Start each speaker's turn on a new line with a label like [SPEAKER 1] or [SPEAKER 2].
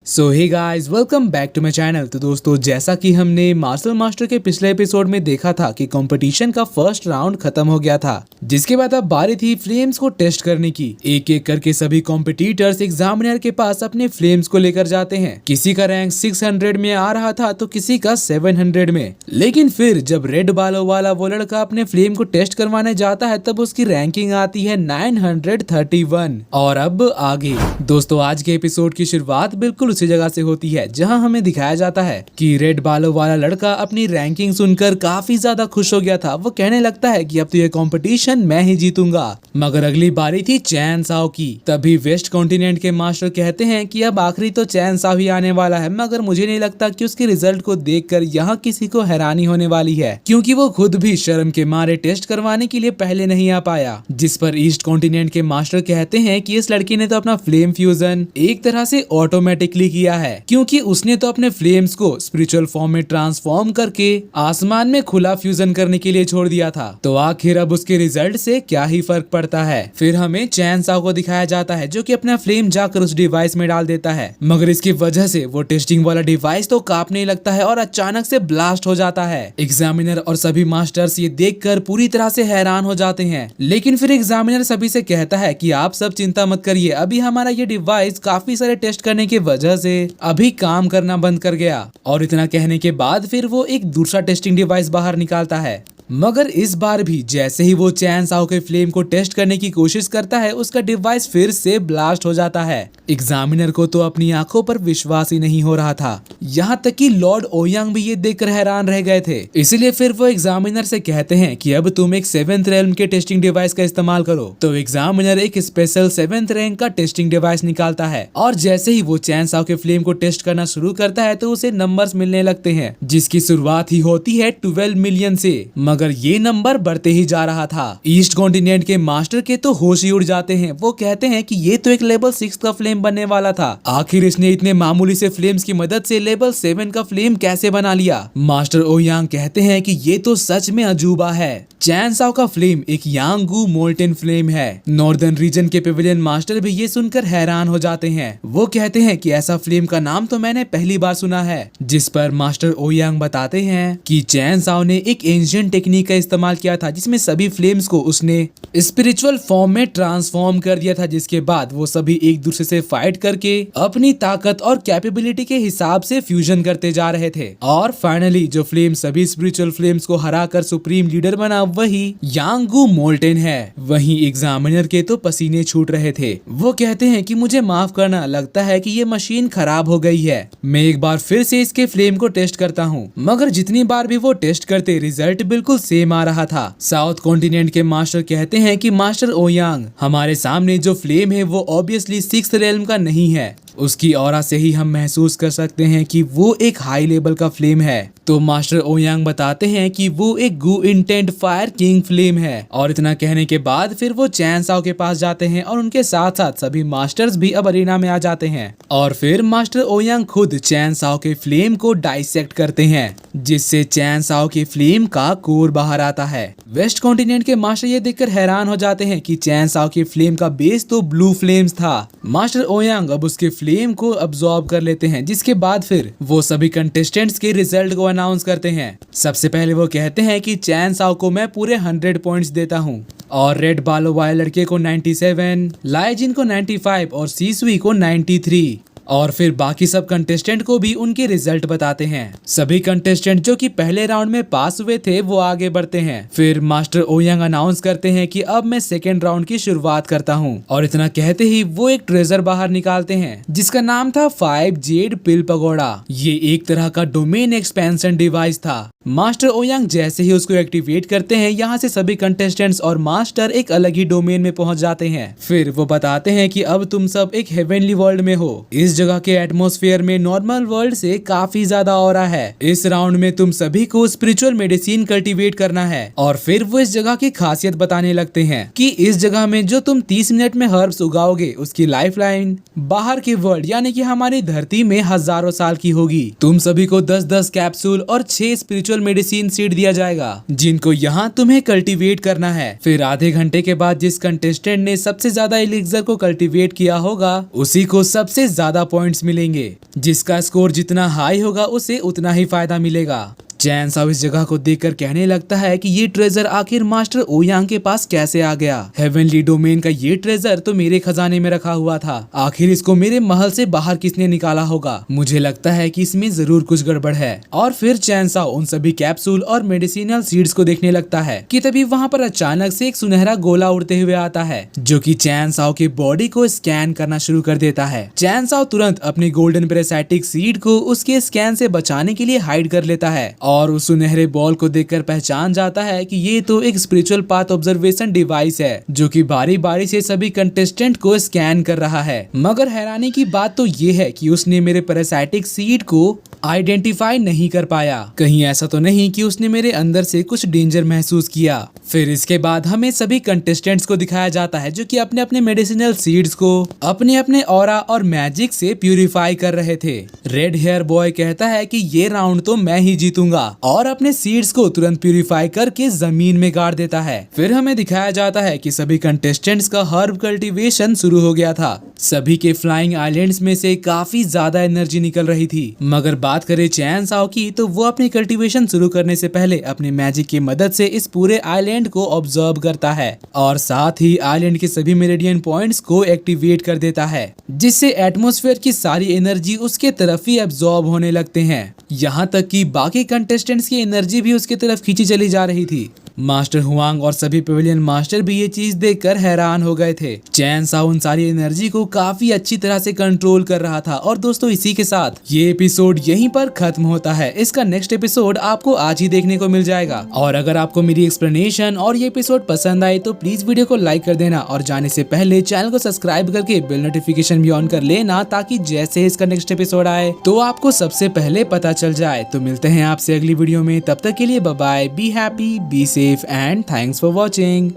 [SPEAKER 1] So hey guys, welcome back to my channel. तो दोस्तों, जैसा कि हमने मार्शल मास्टर के पिछले एपिसोड में देखा था कि कंपटीशन का फर्स्ट राउंड खत्म हो गया था, जिसके बाद अब बारी थी फ्लेम्स को टेस्ट करने की। एक एक करके सभी कॉम्पिटिटर्स एग्जामिनर के पास अपने फ्लेम्स को लेकर जाते हैं। किसी का रैंक 600 में आ रहा था तो किसी का 700 में। लेकिन फिर जब रेड बालों वाला वो लड़का अपने फ्लेम को टेस्ट करवाने जाता है तब उसकी रैंकिंग आती है 931। और अब आगे दोस्तों, आज के एपिसोड की शुरुआत बिल्कुल उसी जगह से होती है जहां हमें दिखाया जाता है कि रेड बालों वाला लड़का अपनी रैंकिंग सुनकर काफी ज्यादा खुश हो गया था। वो कहने लगता है कि अब तो ये कंपटीशन मैं ही जीतूंगा। मगर अगली बारी थी चैन साओ की। तभी वेस्ट कॉन्टिनेंट के मास्टर कहते हैं कि अब आखिरी तो चैन साओ ही आने वाला है, मगर मुझे नहीं लगता कि उसके रिजल्ट को देखकर यहाँ किसी को हैरानी होने वाली है, क्योंकि वो खुद भी शर्म के मारे टेस्ट करवाने के लिए पहले नहीं आ पाया। जिस पर ईस्ट कॉन्टिनेंट के मास्टर कहते हैं कि इस लड़की ने तो अपना फ्लेम फ्यूजन एक तरह से ऑटोमेटिकली किया है, क्योंकि उसने तो अपने फ्लेम्स को स्पिरिचुअल फॉर्म में ट्रांसफॉर्म करके आसमान में खुला फ्यूजन करने के लिए छोड़ दिया था। तो आखिर अब उसके रिजल्ट से क्या ही फर्क पड़ता है। फिर हमें चैन साओ को दिखाया जाता है जो कि अपना फ्लेम जाकर उस डिवाइस में डाल देता है, मगर इसकी वजह से वो टेस्टिंग वाला डिवाइस तो कांपने लगता है और अचानक से ब्लास्ट हो जाता है। एग्जामिनर और सभी मास्टर्स ये देखकर पूरी तरह से हैरान हो जाते हैं। लेकिन फिर एग्जामिनर सभी से कहता है कि आप सब चिंता मत करिए, अभी हमारा ये डिवाइस काफी सारे टेस्ट करने की वजह से अभी काम करना बंद कर गया। और इतना कहने के बाद फिर वो एक दूसरा टेस्टिंग डिवाइस बाहर निकालता है। मगर इस बार भी जैसे ही वो चैन साओ के फ्लेम को टेस्ट करने की कोशिश करता है, उसका डिवाइस फिर से ब्लास्ट हो जाता है। एग्जामिनर को तो अपनी आंखों पर विश्वास ही नहीं हो रहा था। यहाँ तक कि लॉर्ड ओयांग भी ये देखकर हैरान रह गए थे। इसलिए फिर वो एग्जामिनर से कहते हैं कि अब तुम एक 7th रेल्म के टेस्टिंग डिवाइस का इस्तेमाल करो। तो एग्जामिनर एक स्पेशल 7th रैंक का टेस्टिंग डिवाइस निकालता है, और जैसे ही वो चैन साओ के फ्लेम को टेस्ट करना शुरू करता है तो उसे नंबर्स मिलने लगते हैं, जिसकी शुरुआत ही होती है 12 मिलियन से। मगर ये नंबर बढ़ते ही जा रहा था। ईस्ट कॉन्टिनेंट के मास्टर के तो होश ही उड़ जाते हैं। वो कहते हैं कि ये तो एक लेवल 6 का फ्लेम बनने वाला था, आखिर इसने इतने मामूली से फ्लेम्स की मदद से लेवल 7 का फ्लेम कैसे बना लिया। मास्टर ओयांग कहते हैं कि ये तो सच में अजूबा है। चैन साओ का फ्लेम एक यांगू मोल्टेन फ्लेम है। नॉर्दर्न रीजन के पेविलियन मास्टर भी ये सुनकर हैरान हो जाते हैं। वो कहते हैं कि ऐसा फ्लेम का नाम तो मैंने पहली बार सुना है। जिस पर मास्टर ओयांग बताते हैं कि चैन साओ ने एक एंशिएंट टेक्निक का इस्तेमाल किया था, जिसमें सभी फ्लेम्स को उसने स्पिरिचुअल फॉर्म में ट्रांसफॉर्म कर दिया था, जिसके बाद वो सभी एक दूसरे से फाइट करके अपनी ताकत और कैपेबिलिटी के हिसाब से फ्यूजन करते जा रहे थे। और फाइनली जो फ्लेम सभी स्पिरिचुअल फ्लेम्स को हराकर सुप्रीम लीडर बना, वही यांगू मोल्टेन है। वहीं एग्जामिनर के तो पसीने छूट रहे थे। वो कहते हैं कि मुझे माफ करना, लगता है कि ये मशीन खराब हो गई है। मैं एक बार फिर से इसके फ्लेम को टेस्ट करता हूँ। मगर जितनी बार भी वो टेस्ट करते, रिजल्ट बिल्कुल सेम आ रहा था। साउथ कॉन्टिनेंट के मास्टर कहते हैं कि मास्टर ओयांग, हमारे सामने जो फ्लेम है वो ऑब्वियसली 6th रेल्म का नहीं है। उसकी ऑरा से ही हम महसूस कर सकते हैं कि वो एक हाई लेवल का फ्लेम है। तो मास्टर ओयांग बताते हैं कि वो एक गू इंटेंट फायर किंग फ्लेम है। और इतना कहने के बाद फिर वो चैन साओ के पास जाते हैं और उनके साथ साथ सभी मास्टर्स भी अब अरीना में आ जाते हैं। और फिर मास्टर ओयांग खुद चैन साओ के फ्लेम को डाइसेक्ट करते हैं, जिससे चैन साओ के फ्लेम का कोर बाहर आता है। वेस्ट कॉन्टिनेंट के मास्टर ये देखकर हैरान हो जाते हैं कि चैन साओ के फ्लेम का बेस तो ब्लू फ्लेम्स था। मास्टर ओयांग अब उसके फ्लेम को अब्सॉर्ब कर लेते हैं, जिसके बाद फिर वो सभी कंटेस्टेंट्स के रिजल्ट को अनाउंस करते हैं। सबसे पहले वो कहते हैं कि चैन साओ को मैं पूरे 100 पॉइंट्स देता हूँ, और रेड बालों वाले लड़के को 97, लाइजिन को 95 और सीसुई को 93। और फिर बाकी सब कंटेस्टेंट को भी उनके रिजल्ट बताते हैं। सभी कंटेस्टेंट जो कि पहले राउंड में पास हुए थे वो आगे बढ़ते हैं। फिर मास्टर ओयांग अनाउंस करते हैं कि अब मैं सेकेंड राउंड की शुरुआत करता हूँ। और इतना कहते ही वो एक ट्रेजर बाहर निकालते हैं, जिसका नाम था 5 जेड पिल पगोड़ा। ये एक तरह का डोमेन एक्सपेंशन डिवाइस था। मास्टर ओयांग जैसे ही उसको एक्टिवेट करते हैं, यहाँ से सभी कंटेस्टेंट्स और मास्टर एक अलग ही डोमेन में पहुंच जाते हैं। फिर वो बताते हैं कि अब तुम सब एक हेवनली वर्ल्ड में हो। इस जगह के एटमॉस्फेयर में नॉर्मल वर्ल्ड से काफी ज्यादा ऑरा है। इस राउंड में तुम सभी को स्पिरिचुअल मेडिसिन कल्टीवेट करना है। और फिर वो इस जगह की खासियत बताने लगते हैं कि इस जगह में जो तुम 30 मिनट में हर्ब्स उगाओगे, उसकी लाइफ लाइन बाहर की वर्ल्ड यानी कि हमारी धरती में हजारों साल की होगी। तुम सभी को 10-10 कैप्सूल और 6 स्पिरिचुअल मेडिसिन सीड दिया जाएगा, जिनको यहाँ तुम्हें कल्टीवेट करना है। फिर आधे घंटे के बाद जिस कंटेस्टेंट ने सबसे ज्यादा एलिक्सर को कल्टीवेट किया होगा, उसी को सबसे ज्यादा पॉइंट्स मिलेंगे। जिसका स्कोर जितना हाई होगा उसे उतना ही फायदा मिलेगा। चैन साओ इस जगह को देखकर कहने लगता है कि ये ट्रेजर आखिर मास्टर ओयांग के पास कैसे आ गया। हेवनली डोमेन का ये ट्रेजर तो मेरे खजाने में रखा हुआ था, आखिर इसको मेरे महल से बाहर किसने निकाला होगा। मुझे लगता है कि इसमें जरूर कुछ गड़बड़ है। और फिर चैन साओ उन सभी कैप्सूल और मेडिसिनल सीड्स को देखने लगता है कि तभी वहाँ पर अचानक से एक सुनहरा गोला उड़ते हुए आता है, जो कि चैन साओ की बॉडी को स्कैन करना शुरू कर देता है। चैन साओ तुरंत अपनी गोल्डन पैरासाइटिक सीड को उसके स्कैन से बचाने के लिए हाइड कर लेता है और उस सुनहरे बॉल को देखकर पहचान जाता है कि ये तो एक स्पिरिचुअल पाथ ऑब्जर्वेशन डिवाइस है, जो कि बारी बारी से सभी कंटेस्टेंट को स्कैन कर रहा है। मगर हैरानी की बात तो ये है कि उसने मेरे पैरासाइटिक सीड को आइडेंटिफाई नहीं कर पाया। कहीं ऐसा तो नहीं कि उसने मेरे अंदर से कुछ डेंजर महसूस किया। फिर इसके बाद हमें सभी कंटेस्टेंट्स को दिखाया जाता है जो कि अपने अपने मेडिसिनल सीड्स को अपने अपने ऑरा और मैजिक से प्यूरिफाई कर रहे थे। रेड हेयर बॉय कहता है कि ये राउंड तो मैं ही जीतूंगा और अपने सीड्स को तुरंत प्यूरिफाई करके जमीन में गाड़ देता है। फिर हमें दिखाया जाता है कि सभी कंटेस्टेंट्स का हर्ब कल्टीवेशन शुरू हो गया था। सभी के फ्लाइंग आइलैंड्स में से काफी ज्यादा एनर्जी निकल रही थी। मगर बात करें चैन साओ की, तो वो अपनी कल्टीवेशन शुरू करने से पहले अपनी मैजिक की मदद से इस पूरे आइलैंड को ऑब्जर्व करता है और साथ ही आइलैंड के सभी मेरिडियन पॉइंट्स को एक्टिवेट कर देता है, जिससे एटमॉस्फेयर की सारी एनर्जी उसके तरफ ही एब्जॉर्ब होने लगते हैं। यहाँ तक कि बाकी कंटेस्टेंट्स की एनर्जी भी उसके तरफ खींची चली जा रही थी। मास्टर हुआंग और सभी पेविलियन मास्टर भी ये चीज देखकर हैरान हो गए थे। चैन साओ उन सारी एनर्जी को काफी अच्छी तरह से कंट्रोल कर रहा था। और दोस्तों इसी के साथ ये एपिसोड यहीं पर खत्म होता है। इसका नेक्स्ट एपिसोड आपको आज ही देखने को मिल जाएगा। और अगर आपको मेरी एक्सप्लेनेशन और ये एपिसोड पसंद आए तो प्लीज वीडियो को लाइक कर देना और जाने से पहले चैनल को सब्सक्राइब करके बेल नोटिफिकेशन भी ऑन कर लेना, ताकि जैसे इसका नेक्स्ट एपिसोड आए तो आपको सबसे पहले पता चल जाए। तो मिलते हैं आपसे अगली वीडियो में, तब तक के लिए bye bye, be happy, be safe and thanks for watching।